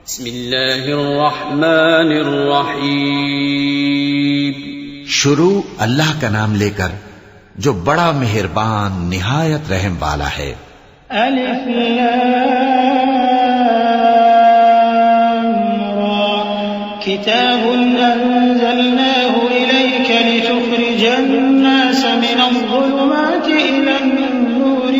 بسم اللہ الرحمن الرحیم. شروع اللہ کا نام لے کر جو بڑا مہربان نہایت رحم والا ہے. الف لام را کتاب انزلناه الیک لتخرج الناس من الظلمات الى النور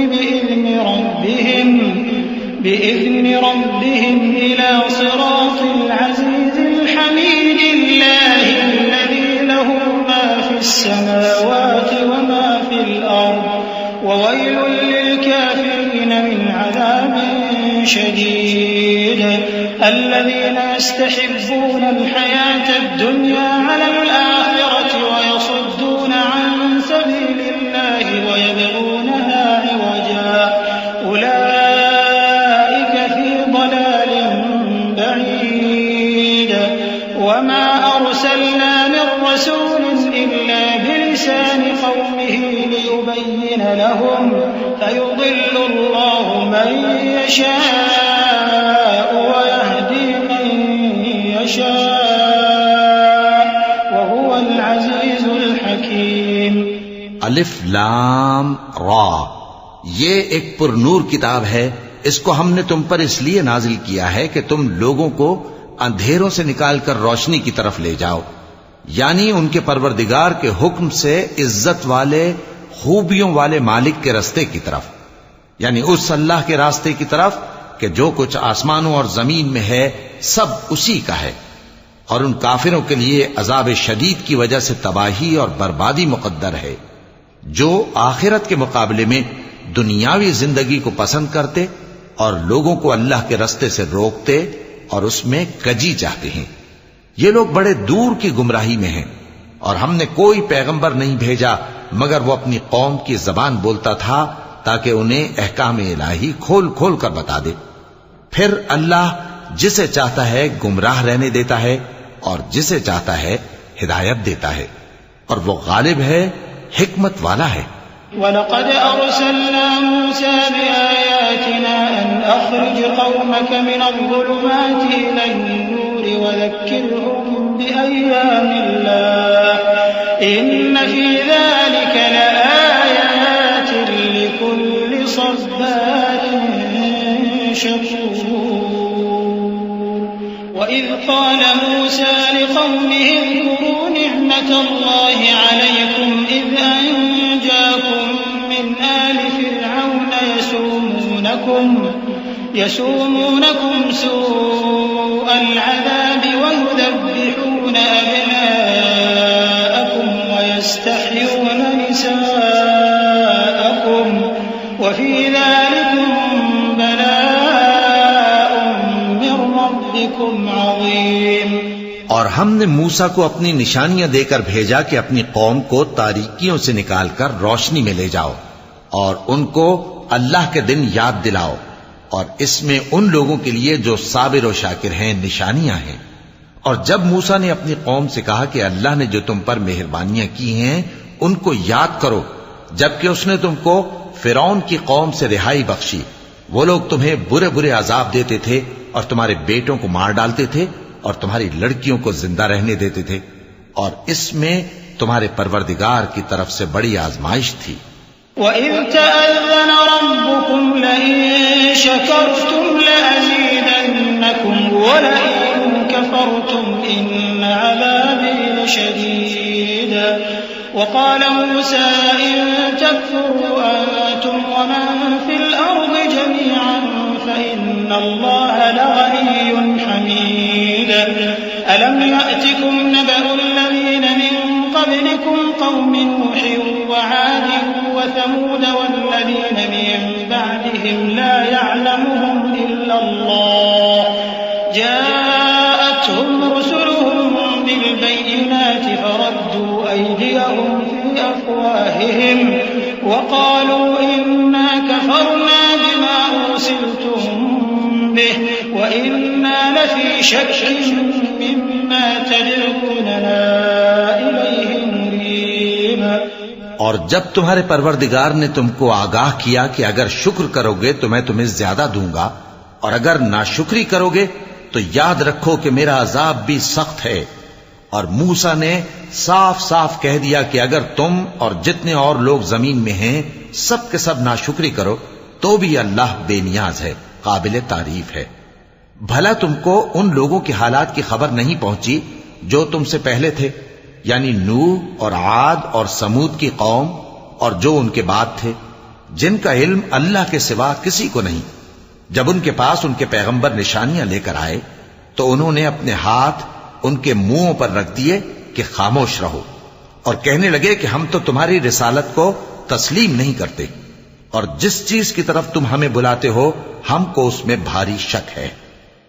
بإذن ربهم إلى صراط العزيز الحميد الله الذي له ما في السماوات وما في الأرض وويل للكافرين من عذاب شديد الذين يستحبون الحياة الدنيا على الآخرة ويصدون عن سبيل الله ويبغونها عوجا أولئك في ضلال بعيد وما أرسلنا من رسول إلا بلسان قومه ليبين لهم فيضل الله من يشاء ويهدي من يشاء وهو العزيز الحكيم. الف لام را یہ ایک پر نور کتاب ہے. اس کو ہم نے تم پر اس لیے نازل کیا ہے کہ تم لوگوں کو اندھیروں سے نکال کر روشنی کی طرف لے جاؤ، یعنی ان کے پروردگار کے حکم سے عزت والے خوبیوں والے مالک کے راستے کی طرف، یعنی اس اللہ کے راستے کی طرف کہ جو کچھ آسمانوں اور زمین میں ہے سب اسی کا ہے. اور ان کافروں کے لیے عذاب شدید کی وجہ سے تباہی اور بربادی مقدر ہے جو آخرت کے مقابلے میں دنیاوی زندگی کو پسند کرتے اور لوگوں کو اللہ کے راستے سے روکتے اور اس میں کجی چاہتے ہیں. یہ لوگ بڑے دور کی گمراہی میں ہیں، اور ہم نے کوئی پیغمبر نہیں بھیجا مگر وہ اپنی قوم کی زبان بولتا تھا تاکہ انہیں احکام الہی کھول کھول کر بتا دے. پھر اللہ جسے چاہتا ہے گمراہ رہنے دیتا ہے اور جسے چاہتا ہے ہدایت دیتا ہے، اور وہ غالب ہے، حکمت والا ہے. وَلَقَدْ أَرْسَلْنَا مُوسَى بِآيَاتِنَا أَنْ أَخْرِجْ قَوْمَكَ مِنَ الظُّلُمَاتِ إِلَى النُّورِ وَذَكِّرْهُم بِأَيَّامِ اللَّهِ إِنَّ فِي ذَلِكَ لَآيَاتٍ لِكُلِّ صَبَّارٍ شَكُورٍ. وَإِذْ قَالَ مُوسَى لِقَوْمِهِ اذْكُرُوا نِعْمَةَ اللَّهِ عَلَيْكُمْ إِذْ أَنجَاكُمْ من آل فرعون يسومونكم سوء العذاب ويذبحون أبناءكم ويستحيون نساءكم وفي ذلكم بلاء من ربكم عظيم. اور ہم نے موسیٰ کو اپنی نشانیاں دے کر بھیجا کہ اپنی قوم کو تاریکیوں سے نکال کر روشنی میں لے جاؤ اور ان کو اللہ کے دن یاد دلاؤ، اور اس میں ان لوگوں کے لیے جو صابر و شاکر ہیں نشانیاں ہیں. اور جب موسیٰ نے اپنی قوم سے کہا کہ اللہ نے جو تم پر مہربانیاں کی ہیں ان کو یاد کرو، جبکہ اس نے تم کو فرعون کی قوم سے رہائی بخشی. وہ لوگ تمہیں برے برے عذاب دیتے تھے اور تمہارے بیٹوں کو مار ڈالتے تھے اور تمہاری لڑکیوں کو زندہ رہنے دیتے تھے، اور اس میں تمہارے پروردگار کی طرف سے بڑی آزمائش تھی. وَإِذْ تَأَذَّنَ رَبُّكُمْ لَئِن شَكَرْتُمْ لَأَزِيدَنَّكُمْ وَلَئِن كَفَرْتُمْ إِنَّ عَذَابِي لَشَدِيدٌ. وَقَالَ مُوسَى إِن تَكْفُرُوا أَنتُمْ وَمَن فِي الْأَرْضِ جَمِيعًا فَإِنَّ اللَّهَ لَغَنِيٌّ حَمِيدٌ. أَلَمْ يَأْتِكُمْ نَبَأُ الَّذِينَ مِن قَبْلِكُمْ قَوْمِ نُوحٍ وَعَادٍ وَثَمُودَ وَالَّذِينَ مِن بَعْدِهِمْ لَا يَعْلَمُهُمْ إِلَّا اللَّهُ جَاءَتْهُمْ رُسُلُهُم بِالْبَيِّنَاتِ فَرَدُّوا أَيْدِيَهُمْ فِي أَفْوَاهِهِمْ وَقَالُوا إِنَّا كَفَرْنَا بِمَا أُرْسِلْتُم بِهِ وَإِنَّا لَفِي شَكٍّ مِّمَّا تَدْعُونَنَا إِلَيْهِ مُرِيبٍ. اور جب تمہارے پروردگار نے تم کو آگاہ کیا کہ اگر شکر کرو گے تو میں تمہیں زیادہ دوں گا، اور اگر ناشکری کرو گے تو یاد رکھو کہ میرا عذاب بھی سخت ہے۔ اور موسیٰ نے صاف صاف کہہ دیا کہ اگر تم اور جتنے اور لوگ زمین میں ہیں سب کے سب ناشکری کرو تو بھی اللہ بے نیاز ہے، قابل تعریف ہے۔ بھلا تم کو ان لوگوں کے حالات کی خبر نہیں پہنچی جو تم سے پہلے تھے، یعنی نوح اور عاد اور سمود کی قوم اور جو ان کے بعد تھے، جن کا علم اللہ کے سوا کسی کو نہیں۔ جب ان کے پاس ان کے پیغمبر نشانیاں لے کر آئے تو انہوں نے اپنے ہاتھ ان کے منہوں پر رکھ دیے کہ خاموش رہو، اور کہنے لگے کہ ہم تو تمہاری رسالت کو تسلیم نہیں کرتے، اور جس چیز کی طرف تم ہمیں بلاتے ہو ہم کو اس میں بھاری شک ہے۔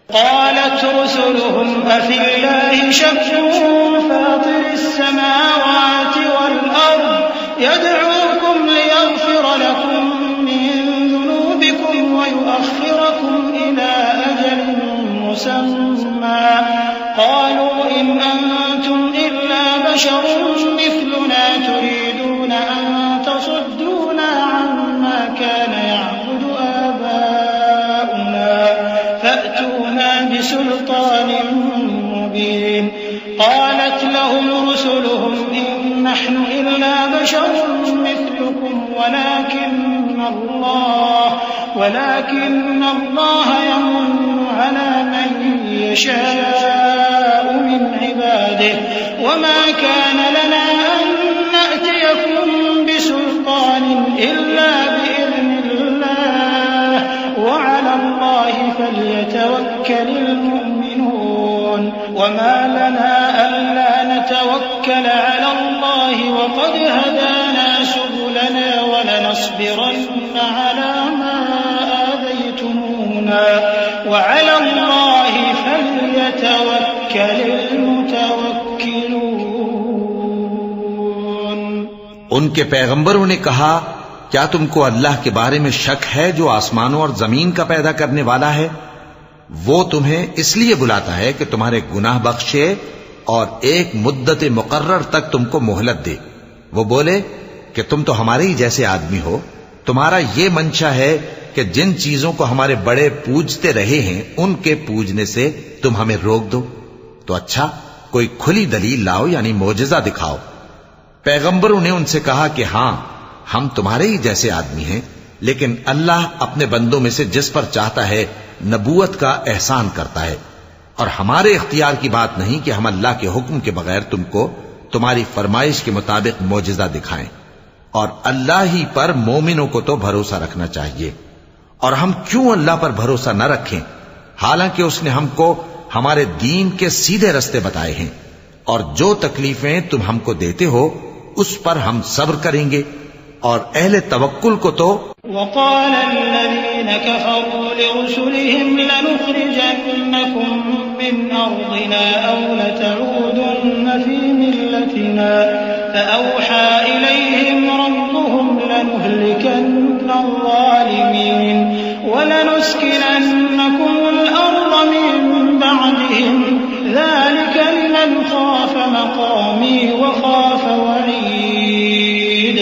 قالت رسلهم أفي الله شك فاطر السماوات والأرض يدعوكم ليغفر لكم من ذنوبكم ويؤخركم إلى أجل مسمى قالوا إن أنتم إلا بشر مثلنا تريدون أن تصدونا عما كان يعبد آباؤنا فأتونا بسلطان مبين قالت لهم رسلهم إن نحن إلا بشر مثلكم ولكن الله يمن على من يشاء من عباده وما كان لنا أن نأتيكم بسلطان إلا بإذن الله وعلى الله فليتوكل المؤمنون وما لنا ألا نتوكل على الله وقد هدانا سبلنا ولنصبرن على ما آذيتمونا وعلى الله فليتوكل المتوكلون۔ ان کے پیغمبروں نے کہا کیا تم کو اللہ کے بارے میں شک ہے جو آسمانوں اور زمین کا پیدا کرنے والا ہے؟ وہ تمہیں اس لیے بلاتا ہے کہ تمہارے گناہ بخشے اور ایک مدت مقرر تک تم کو مہلت دے۔ وہ بولے کہ تم تو ہمارے ہی جیسے آدمی ہو، تمہارا یہ منشا ہے کہ جن چیزوں کو ہمارے بڑے پوجتے رہے ہیں ان کے پوجنے سے تم ہمیں روک دو، تو اچھا کوئی کھلی دلیل لاؤ، یعنی معجزہ دکھاؤ۔ پیغمبروں نے ان سے کہا کہ ہاں ہم تمہارے ہی جیسے آدمی ہیں، لیکن اللہ اپنے بندوں میں سے جس پر چاہتا ہے نبوت کا احسان کرتا ہے، اور ہمارے اختیار کی بات نہیں کہ ہم اللہ کے حکم کے بغیر تم کو تمہاری فرمائش کے مطابق معجزہ دکھائیں، اور اللہ ہی پر مومنوں کو تو بھروسہ رکھنا چاہیے۔ اور ہم کیوں اللہ پر بھروسہ نہ رکھیں حالانکہ اس نے ہم کو ہمارے دین کے سیدھے رستے بتائے ہیں، اور جو تکلیفیں تم ہم کو دیتے ہو اس پر ہم صبر کریں گے، اور اہل توکل کو تو وقال الذين كفروا لرسلهم لنخرجنكم من أرضنا أو لتعودن في ملتنا فأوحى إليهم ربهم لنهلكن الظالمين ولنسكننكم الأرض من بعدهم ذلك لمن خاف مقامي وخاف وعيد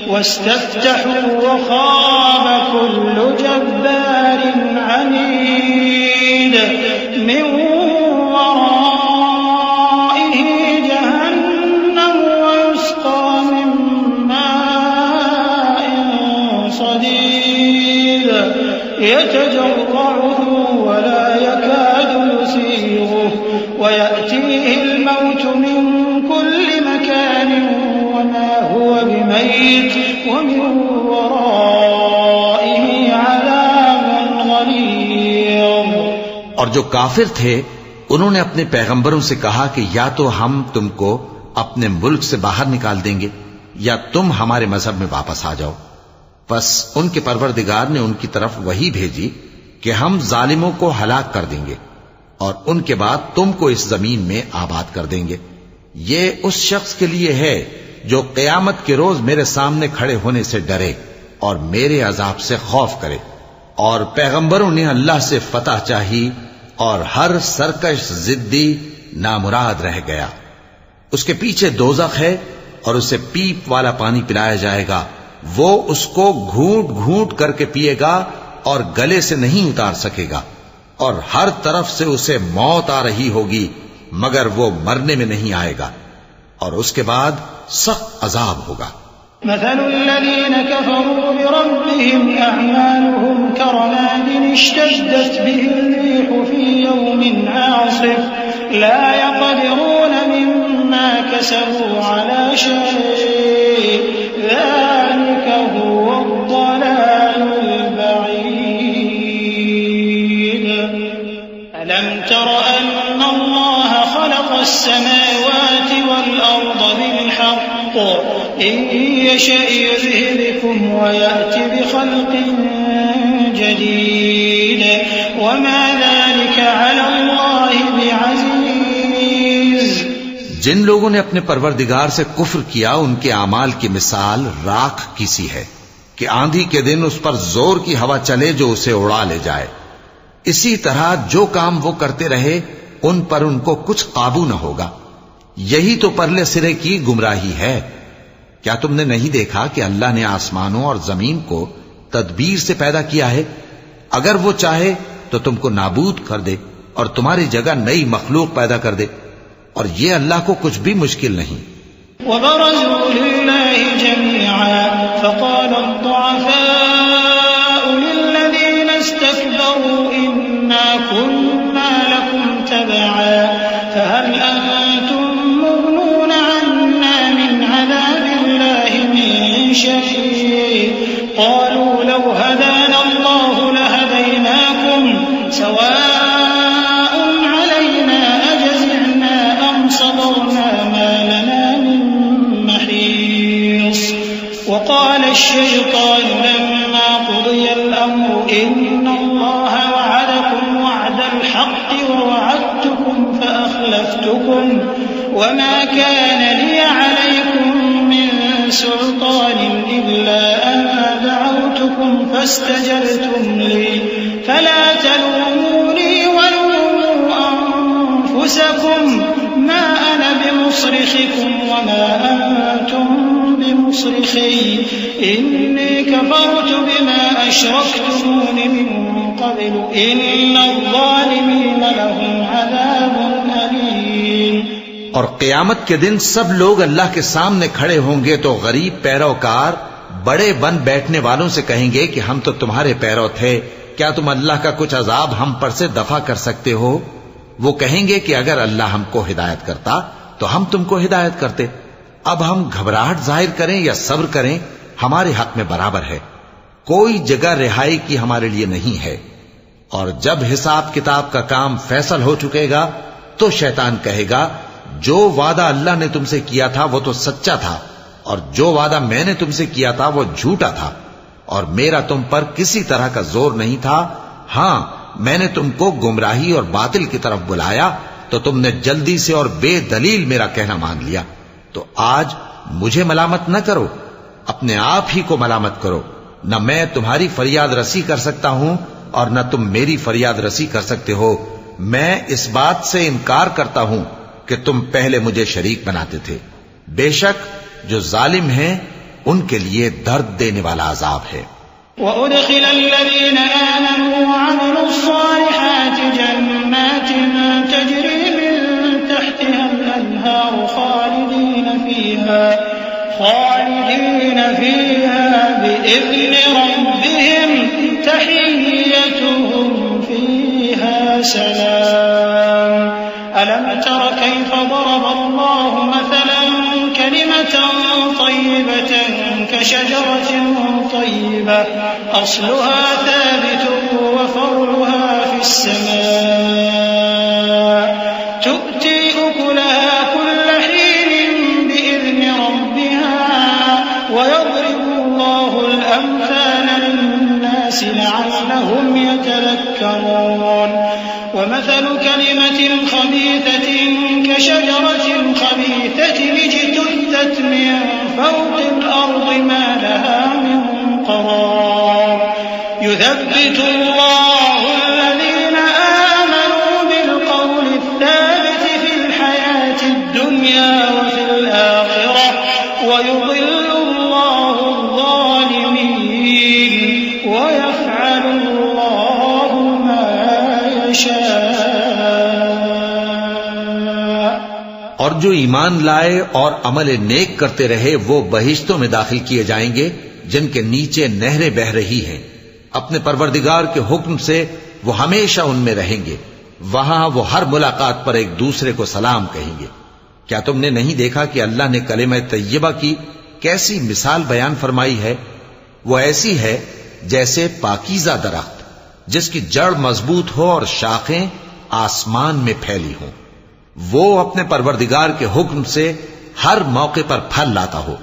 واستفتحوا وخاب كل جبار عنيد من ورائه جهنم ويسقى من ماء صديد يتجرعه ولا يكاد يسيغه ويأتيه الموت من كل مكان وما هو بميت ومن ورائه عذاب غليظ۔ اور جو کافر تھے انہوں نے اپنے پیغمبروں سے کہا کہ یا تو ہم تم کو اپنے ملک سے باہر نکال دیں گے یا تم ہمارے مذہب میں واپس آ جاؤ۔ بس ان کے پروردگار نے ان کی طرف وحی بھیجی کہ ہم ظالموں کو ہلاک کر دیں گے اور ان کے بعد تم کو اس زمین میں آباد کر دیں گے۔ یہ اس شخص کے لیے ہے جو قیامت کے روز میرے سامنے کھڑے ہونے سے ڈرے اور میرے عذاب سے خوف کرے۔ اور پیغمبروں نے اللہ سے فتح چاہی اور ہر سرکش ضدی نامراد رہ گیا۔ اس کے پیچھے دوزخ ہے اور اسے پیپ والا پانی پلایا جائے گا، وہ اس کو گھونٹ گھونٹ کر کے پیے گا اور گلے سے نہیں اتار سکے گا۔ اور ہر طرف سے اسے موت آ رہی ہوگی مگر وہ مرنے میں نہیں آئے گا، اور اس کے بعد سخت عذاب ہوگا۔ مثل الذين كفروا بربهم أعمالهم كرماد اشتدت به الريح في يوم عاصف لا يقدرون مما كسبوا على شيء ذلك هو الضلال البعيد ألم تر أن الله خلق السماوات والأرض بالحق إن يشأ يذهبكم ويأتي بخلق جديد وما ذلك على الله بعزيز۔ جن لوگوں نے اپنے پروردگار سے کفر کیا ان کے اعمال کی مثال راکھ کی سی ہے کہ آندھی کے دن اس پر زور کی ہوا چلے جو اسے اڑا لے جائے۔ اسی طرح جو کام وہ کرتے رہے ان پر ان کو کچھ قابو نہ ہوگا۔ یہی تو پرلے سرے کی گمراہی ہے۔ کیا تم نے نہیں دیکھا کہ اللہ نے آسمانوں اور زمین کو تدبیر سے پیدا کیا ہے؟ اگر وہ چاہے تو تم کو نابود کر دے اور تمہاری جگہ نئی مخلوق پیدا کر دے، اور یہ اللہ کو کچھ بھی مشکل نہیں۔ وبرزوا لله جميعا فقال الضعفاء للذين استكبروا إنا كنا لكم تبعا فهل أنتم مغنون عنا من عذاب الله من شيء قالوا لو هدانا الله لهديناكم سواء علينا أجزعنا أم صبرنا ما لنا من محيص وقال الشيطان لما قضي الأمر إن الله وعدكم وعد الحق ووعدتكم فأخلفتكم وما كان لي عليكم من سلطان إلا أن دعوتكم فاستجبتم لي فلا تلوموني ولوموا أنفسكم ما أنا بمصرخكم وما أنتم بمصرخي إني كفرت بما أشركتمون من قبل إن الظالمين لهم عذاب أليم۔ اور قیامت کے دن سب لوگ اللہ کے سامنے کھڑے ہوں گے تو غریب پیروکار بڑے بن بیٹھنے والوں سے کہیں گے کہ ہم تو تمہارے پیرو تھے، کیا تم اللہ کا کچھ عذاب ہم پر سے دفع کر سکتے ہو؟ وہ کہیں گے کہ اگر اللہ ہم کو ہدایت کرتا تو ہم تم کو ہدایت کرتے۔ اب ہم گھبراہٹ ظاہر کریں یا صبر کریں ہمارے حق میں برابر ہے، کوئی جگہ رہائی کی ہمارے لیے نہیں ہے۔ اور جب حساب کتاب کا کام فیصل ہو چکے گا تو شیطان کہے گا جو وعدہ اللہ نے تم سے کیا تھا وہ تو سچا تھا، اور جو وعدہ میں نے تم سے کیا تھا وہ جھوٹا تھا، اور میرا تم پر کسی طرح کا زور نہیں تھا۔ ہاں، میں نے تم کو گمراہی اور باطل کی طرف بلایا تو تم نے جلدی سے اور بے دلیل میرا کہنا مان لیا۔ تو آج مجھے ملامت نہ کرو، اپنے آپ ہی کو ملامت کرو۔ نہ میں تمہاری فریاد رسی کر سکتا ہوں اور نہ تم میری فریاد رسی کر سکتے ہو۔ میں اس بات سے انکار کرتا ہوں کہ تم پہلے مجھے شریک بناتے تھے۔ بے شک جو ظالم ہیں ان کے لیے درد دینے والا عذاب ہے۔ وَأُدْخِلَ الَّذِينَ آمَنُوا وَعَمِلُوا الصَّالِحَاتِ جَنَّاتٍ تَجْرِي مِن تَحْتِهَا الْأَنْهَارُ خَالِدِينَ فِيهَا بِإِذْنِ رَبِّهِمْ تَحِيَّتُهُمْ فِيهَا سَلَامٌ أَلَمْ تَرَ كَيْفَ ضَرَبَ اللَّهُ مَثَلًا كَلِمَةً طَيِّبَةً كَشَجَرَةٍ طَيِّبَةٍ أَصْلُهَا ثَابِتٌ وَفَرْعُهَا فِي السَّمَاءِ تُؤْتِي أُكُلَهَا كُلَّ حِينٍ بِإِذْنِ رَبِّهَا وَيَضْرِبُ اللَّهُ الْأَمْثَالَ لِلنَّاسِ لَعَلَّهُمْ يَتَذَكَّرُونَ وَمَثَلُ كَلِمَةٍ خَبِيثَةٍ كَشَجَرَةٍ خَبِيثَةٍ اجْتُثَّتْ مِن فَوْقِ الْأَرْضِ مَا لَهَا مِن قَرَارٍ يُثَبِّتُ اللَّهُ الَّذِينَ آمَنُوا بِالْقَوْلِ الثَّابِتِ فِي الْحَيَاةِ الدُّنْيَا وَفِي الْآخِرَةِ وَيُضِلُّ اللَّهُ الظَّالِمِينَ وَيَفْعَلُ اللَّهُ مَا اور جو ایمان لائے اور عمل نیک کرتے رہے وہ بہشتوں میں داخل کیے جائیں گے جن کے نیچے نہریں بہہ رہی ہیں، اپنے پروردگار کے حکم سے وہ ہمیشہ ان میں رہیں گے، وہاں وہ ہر ملاقات پر ایک دوسرے کو سلام کہیں گے۔ کیا تم نے نہیں دیکھا کہ اللہ نے کلمہ طیبہ کی کیسی مثال بیان فرمائی ہے؟ وہ ایسی ہے جیسے پاکیزہ درخت جس کی جڑ مضبوط ہو اور شاخیں آسمان میں پھیلی ہوں، وہ اپنے پروردگار کے حکم سے ہر موقع پر پھل لاتا ہو،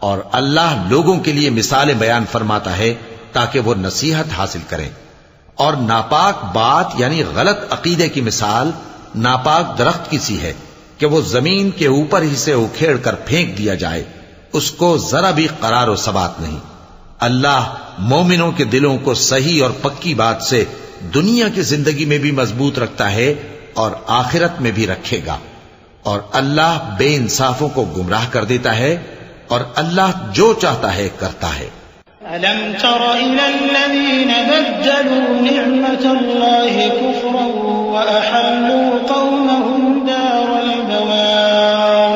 اور اللہ لوگوں کے لیے مثالیں بیان فرماتا ہے تاکہ وہ نصیحت حاصل کریں۔ اور ناپاک بات یعنی غلط عقیدے کی مثال ناپاک درخت کی سی ہے کہ وہ زمین کے اوپر ہی سے اکھیڑ کر پھینک دیا جائے، اس کو ذرا بھی قرار و ثبات نہیں۔ اللہ مومنوں کے دلوں کو صحیح اور پکی بات سے دنیا کی زندگی میں بھی مضبوط رکھتا ہے اور آخرت میں بھی رکھے گا، اور اللہ بے انصافوں کو گمراہ کر دیتا ہے، اور اللہ جو چاہتا ہے کرتا ہے۔ أَلَمْ تَرَ إِلَى الَّذِينَ بَدَّلُوا نِعْمَةَ اللَّهِ كُفْرًا وَأَحَلُّوا قَوْمَهُمْ دَارَ الْبَوَارِ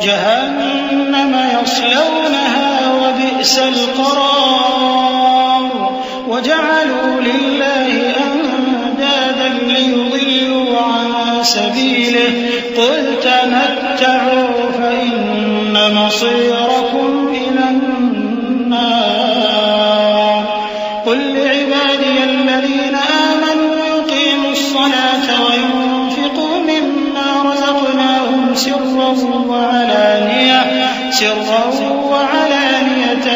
جَهَنَّمَ يَصْلَوْنَهَا وَبِئْسَ الْقَرَارُ وَجَعَلُوا لِلَّهِ أَندَادًا لِيُضِلُّوا عَن سَبِيلِهِ قُلْ تَمَتَّعُوا فَإِنَّ مَصِيرَكُمْ إِلَى النَّارِ قُلْ لِعِبَادِيَ الَّذِينَ آمَنُوا يُقِيمُوا الصَّلَاةَ وَيُنفِقُوا مِمَّا رَزَقْنَاهُمْ سِرًّا وَعَلَانِيَةً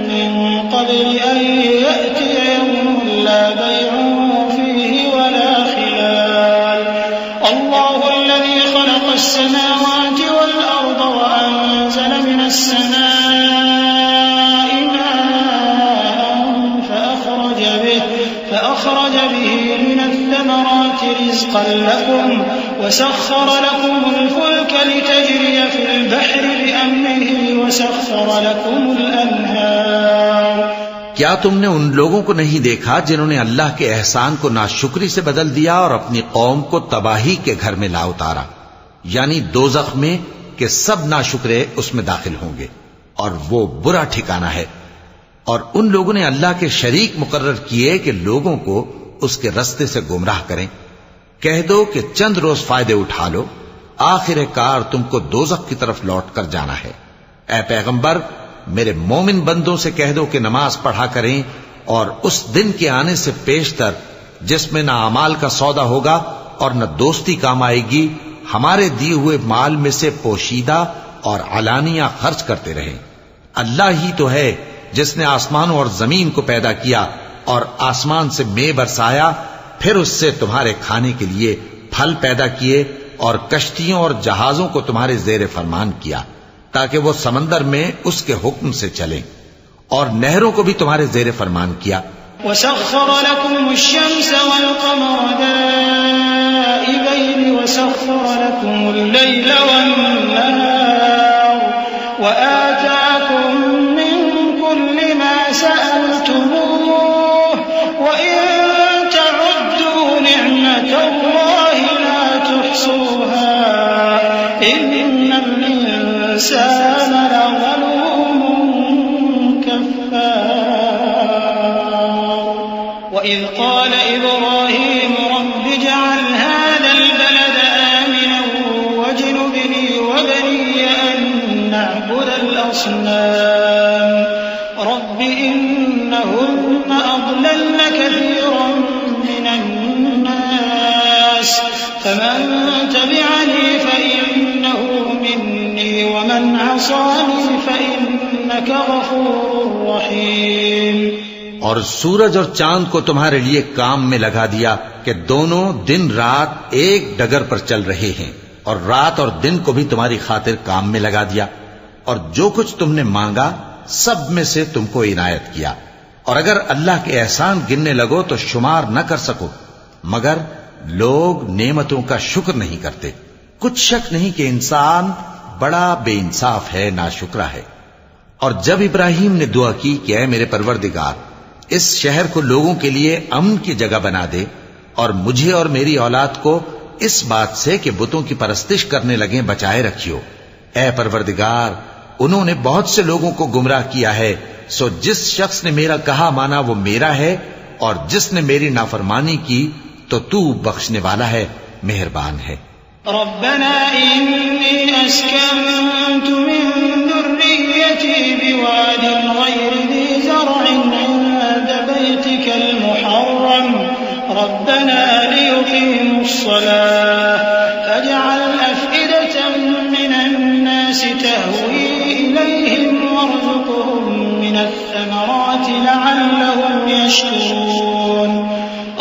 مِّن قَبْلِ أَن يَأْتِيَ يَوْمٌ لَّا بَيْعٌ فِيهِ وَلَا خِلَالٌ اللَّهُ الَّذِي خَلَقَ السَّمَاوَاتِ وَالْأَرْضَ وَأَنزَلَ مِنَ السَّمَاءِ مَاءً فأخرج به من الثمرات رزقا لكم وسخر لكم الفلك لتجري في البحر بأمره وسخر لكم الأنهار۔ کیا تم نے ان لوگوں کو نہیں دیکھا جنہوں نے اللہ کے احسان کو ناشکری سے بدل دیا اور اپنی قوم کو تباہی کے گھر میں لا اتارا، یعنی دوزخ میں کہ سب ناشکرے اس میں داخل ہوں گے اور وہ برا ٹھکانہ ہے۔ اور ان لوگوں نے اللہ کے شریک مقرر کیے کہ لوگوں کو اس کے رستے سے گمراہ کریں۔ کہہ دو کہ چند روز فائدے اٹھا لو، آخر کار تم کو دوزخ کی طرف لوٹ کر جانا ہے۔ اے پیغمبر، میرے مومن بندوں سے کہہ دو کہ نماز پڑھا کریں، اور اس دن کے آنے سے پیشتر جس میں نہ اعمال کا سودا ہوگا اور نہ دوستی کام آئے گی، ہمارے دیے ہوئے مال میں سے پوشیدہ اور علانیہ خرچ کرتے رہیں۔ اللہ ہی تو ہے جس نے آسمانوں اور زمین کو پیدا کیا اور آسمان سے مے برسایا، پھر اس سے تمہارے کھانے کے لیے پھل پیدا کیے اور کشتیوں اور جہازوں کو تمہارے زیر فرمان کیا تاکہ وہ سمندر میں اس کے حکم سے چلیں، اور نہروں کو بھی تمہارے زیر فرمان کیا۔ وَسَخَّرَ لَكُمُ الشَّمْسَ وَالْقَمَرَ دَائِبَيْنِ وَسَخَّرَ لَكُمُ اللَّيْلَ وَالنَّهَارَ وَآتَاكُم مِّن كُلِّ مَا سَأَلْتُمُوهُ وَإِن تَعُدُّوا نِعْمَةَ اللَّهِ لَا تُحْصُوهَا إِنَّ الْإِنسَانَ لَظَلُومٌ كَفَّارٌ وَإِذْ قَالَ إِبْرَاهِيمُ رَبِّ اجْعَلْ هَٰذَا الْبَلَدَ آمِنًا وَاجْنُبْنِي وَبَنِيَّ أَن نَّعْبُدَ الْأَصْنَامَ رَبِّ إِنَّهُنَّ أَضْلَلْنَ كَثِيرًا مِّنَ النَّاسِ فَمَن تَبِعَنِي فَإِنَّهُ مِنِّي وَمَنْ عَصَانِي فَإِنَّكَ غَفُورٌ رَّحِيمٌ۔ اور سورج اور چاند کو تمہارے لیے کام میں لگا دیا کہ دونوں دن رات ایک ڈگر پر چل رہے ہیں، اور رات اور دن کو بھی تمہاری خاطر کام میں لگا دیا، اور جو کچھ تم نے مانگا سب میں سے تم کو عنایت کیا۔ اور اگر اللہ کے احسان گننے لگو تو شمار نہ کر سکو، مگر لوگ نعمتوں کا شکر نہیں کرتے۔ کچھ شک نہیں کہ انسان بڑا بے انصاف ہے، ناشکرا ہے۔ اور جب ابراہیم نے دعا کی کہ اے میرے پروردگار، اس شہر کو لوگوں کے لیے امن کی جگہ بنا دے، اور مجھے اور میری اولاد کو اس بات سے کہ بتوں کی پرستش کرنے لگیں بچائے رکھیو۔ اے پروردگار، انہوں نے بہت سے لوگوں کو گمراہ کیا ہے، سو جس شخص نے میرا کہا مانا وہ میرا ہے، اور جس نے میری نافرمانی کی تو تو بخشنے والا ہے، مہربان ہے۔ ربنا إني أسكنت من ذريتي بواد غير ذي زرع عند بيتك المحرم ربنا ليقيموا الصلاة فاجعل أفئدة من الناس تهوي إليهم وارزقهم من الثمرات لعلهم يشكرون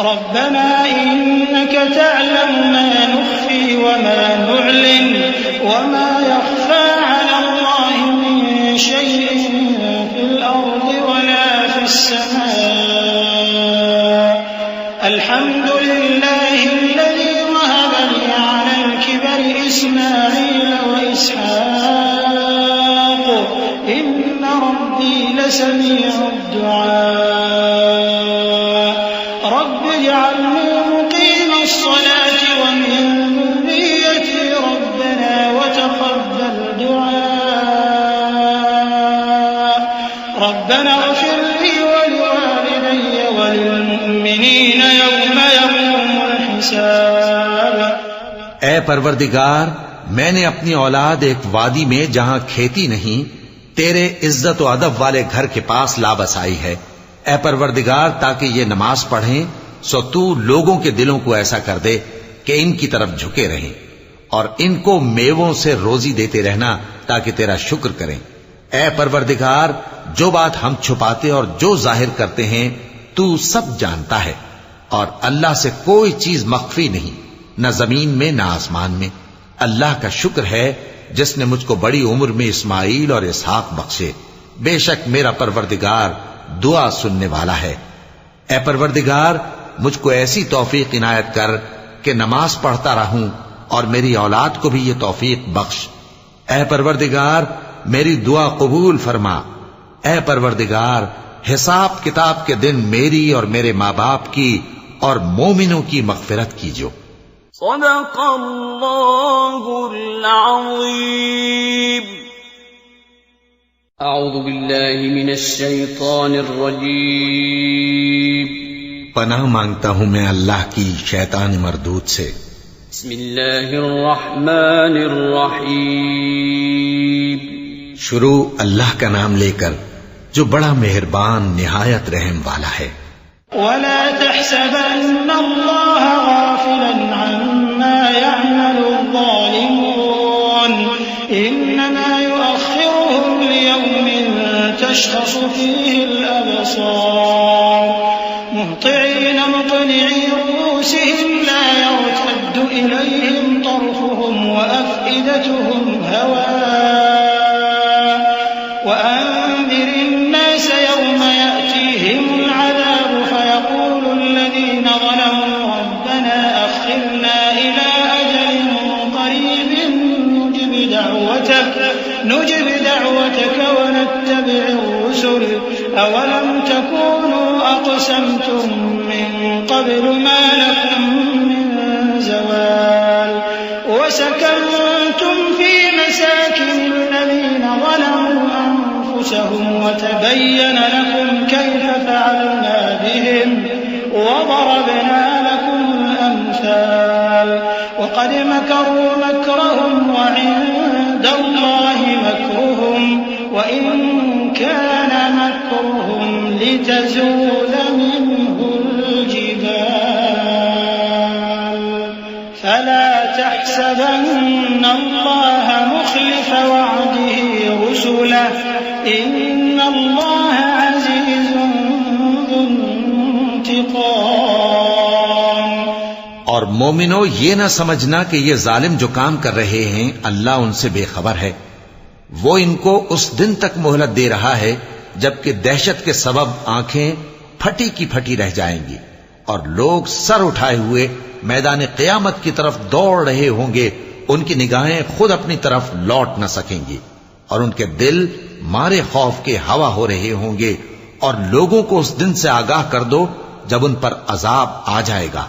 ربنا إنك تعلم ما نخفي وما نعلن وما يخفى على الله من شيء في الأرض ولا في السماء الحمد لله الذي وهب لي على الكبر إسماعيل وإسحاق إن ربي لسميع الدعاء رب اجعلني مقيم الصلاة ومن ذريتي ربنا وتقبل دعاء ربنا اغفر لي ولوالدي وللمؤمنين يوم يقوم الحساب۔ اے پروردگار، میں نے اپنی اولاد ایک وادی میں جہاں کھیتی نہیں تیرے عزت و ادب والے گھر کے پاس لا بسائی ہے۔ اے پروردگار، تاکہ یہ نماز پڑھیں سو تو لوگوں کے دلوں کو ایسا کر دے کہ ان کی طرف جھکے رہیں، اور ان کو میووں سے روزی دیتے رہنا تاکہ تیرا شکر کریں۔ اے پروردگار، جو بات ہم چھپاتے اور جو ظاہر کرتے ہیں تو سب جانتا ہے، اور اللہ سے کوئی چیز مخفی نہیں، نہ زمین میں نہ آسمان میں۔ اللہ کا شکر ہے جس نے مجھ کو بڑی عمر میں اسماعیل اور اسحاق بخشے، بے شک میرا پروردگار دعا سننے والا ہے۔ اے پروردگار، مجھ کو ایسی توفیق عنایت کر کہ نماز پڑھتا رہوں، اور میری اولاد کو بھی یہ توفیق بخش۔ اے پروردگار، میری دعا قبول فرما۔ اے پروردگار، حساب کتاب کے دن میری اور میرے ماں باپ کی اور مومنوں کی مغفرت کیجو۔ صدق اللہ العظیم۔ اعوذ باللہ من الشیطان الرجیم۔ پناہ مانگتا ہوں میں اللہ کی شیطان مردود سے۔ بسم اللہ الرحمن الرحیم۔ شروع اللہ کا نام لے کر جو بڑا مہربان نہایت رحم والا ہے۔ ولا تحسبن الله غافلا عما يعمل الظالمون إنما يؤخرهم ليوم تشخص فيه الأبصار مهطعين مقنعي رؤوسهم لا يرتد إليهم طرفهم وأفئدتهم هواء وأنذر الناس يوم يأتيهم العذاب فيقول الذين ظلموا ربنا أخرنا إلى أجل قريب نجب دعوتك ونتبع الرسل أولم تكونوا أقسمتم من قبل ما لكم من زوال وسكنتم في مساكن الذين ظلموا أنفسهم وتبين لكم كيف فعلنا بهم وضربنا لكم الأمثال وقد مكروا مكرهم وعند الله مكرهم وإن كان مكرهم لتزول منه الجبال فلا تحسبن الله مخلف وعده رسله إن الله عزيز ذو انتقام۔ اور مومنو، یہ نہ سمجھنا کہ یہ ظالم جو کام کر رہے ہیں اللہ ان سے بے خبر ہے۔ وہ ان کو اس دن تک مہلت دے رہا ہے جبکہ دہشت کے سبب آنکھیں پھٹی کی پھٹی رہ جائیں گی، اور لوگ سر اٹھائے ہوئے میدان قیامت کی طرف دوڑ رہے ہوں گے، ان کی نگاہیں خود اپنی طرف لوٹ نہ سکیں گی، اور ان کے دل مارے خوف کے ہوا ہو رہے ہوں گے۔ اور لوگوں کو اس دن سے آگاہ کر دو جب ان پر عذاب آ جائے گا،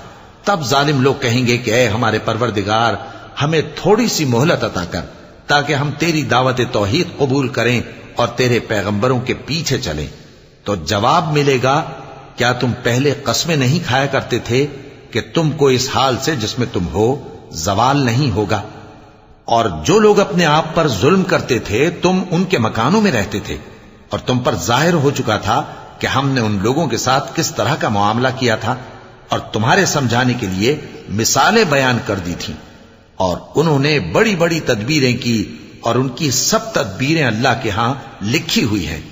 تب ظالم لوگ کہیں گے کہ اے ہمارے پروردگار ہمیں تھوڑی سی مہلت عطا کر تاکہ ہم تیری دعوت توحید قبول کریں اور تیرے پیغمبروں کے پیچھے چلیں. تو جواب ملے گا کیا تم پہلے قسمیں نہیں کھایا کرتے تھے کہ تم کو اس حال سے جس میں تم ہو زوال نہیں ہوگا؟ اور جو لوگ اپنے آپ پر ظلم کرتے تھے تم ان کے مکانوں میں رہتے تھے اور تم پر ظاہر ہو چکا تھا کہ ہم نے ان لوگوں کے ساتھ کس طرح کا معاملہ کیا تھا اور تمہارے سمجھانے کے لیے مثالیں بیان کر دی تھیں. اور انہوں نے بڑی بڑی تدبیریں کی اور ان کی سب تدبیریں اللہ کے ہاں لکھی ہوئی ہیں.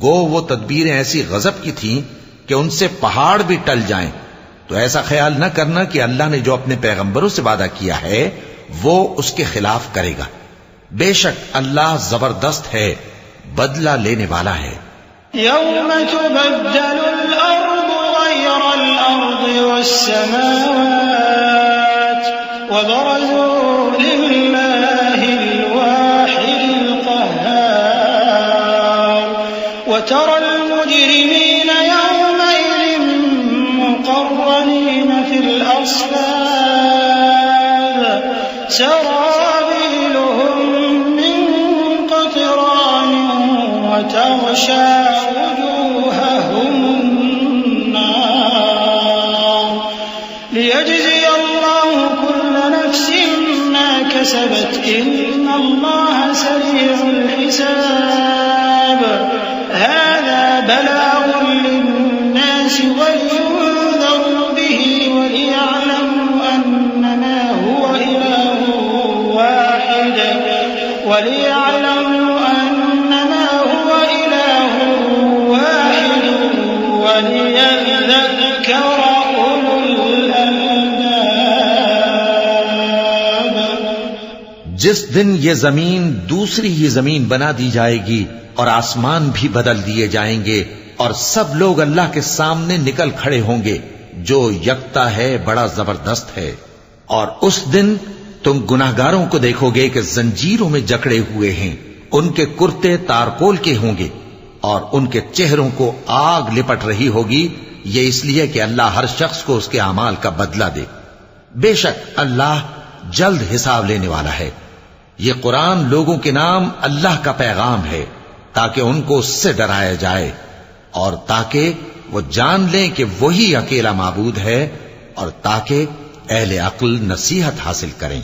گو وہ تدبیریں ایسی غضب کی تھیں کہ ان سے پہاڑ بھی ٹل جائیں. تو ایسا خیال نہ کرنا کہ اللہ نے جو اپنے پیغمبروں سے وعدہ کیا ہے وہ اس کے خلاف کرے گا. بے شک اللہ زبردست ہے، بدلہ لینے والا ہے. يوم تبدل الأرض غير الأرض والسماوات وبرزوا لله الواحد القهار وترى المجرمين يومئذ مقرنين في الأصفاد سرابيلهم من قطران وتغشى وجوههم النار ليجزي الله كل نفس ما كسبت إن الله سريع الحساب. هذا بلاغ للناس ولينذروا به وليعلموا أنما هو إله واحد وليذكر أولو الألباب. جس دن یہ زمین دوسری ہی زمین بنا دی جائے گی اور آسمان بھی بدل دیے جائیں گے اور سب لوگ اللہ کے سامنے نکل کھڑے ہوں گے جو یکتا ہے بڑا زبردست ہے. اور اس دن تم گناہگاروں کو دیکھو گے کہ زنجیروں میں جکڑے ہوئے ہیں، ان کے کرتے تارکول کے ہوں گے اور ان کے چہروں کو آگ لپٹ رہی ہوگی. یہ اس لیے کہ اللہ ہر شخص کو اس کے اعمال کا بدلہ دے. بے شک اللہ جلد حساب لینے والا ہے. یہ قرآن لوگوں کے نام اللہ کا پیغام ہے تاکہ ان کو اس سے ڈرایا جائے اور تاکہ وہ جان لیں کہ وہی اکیلا معبود ہے اور تاکہ اہل عقل نصیحت حاصل کریں.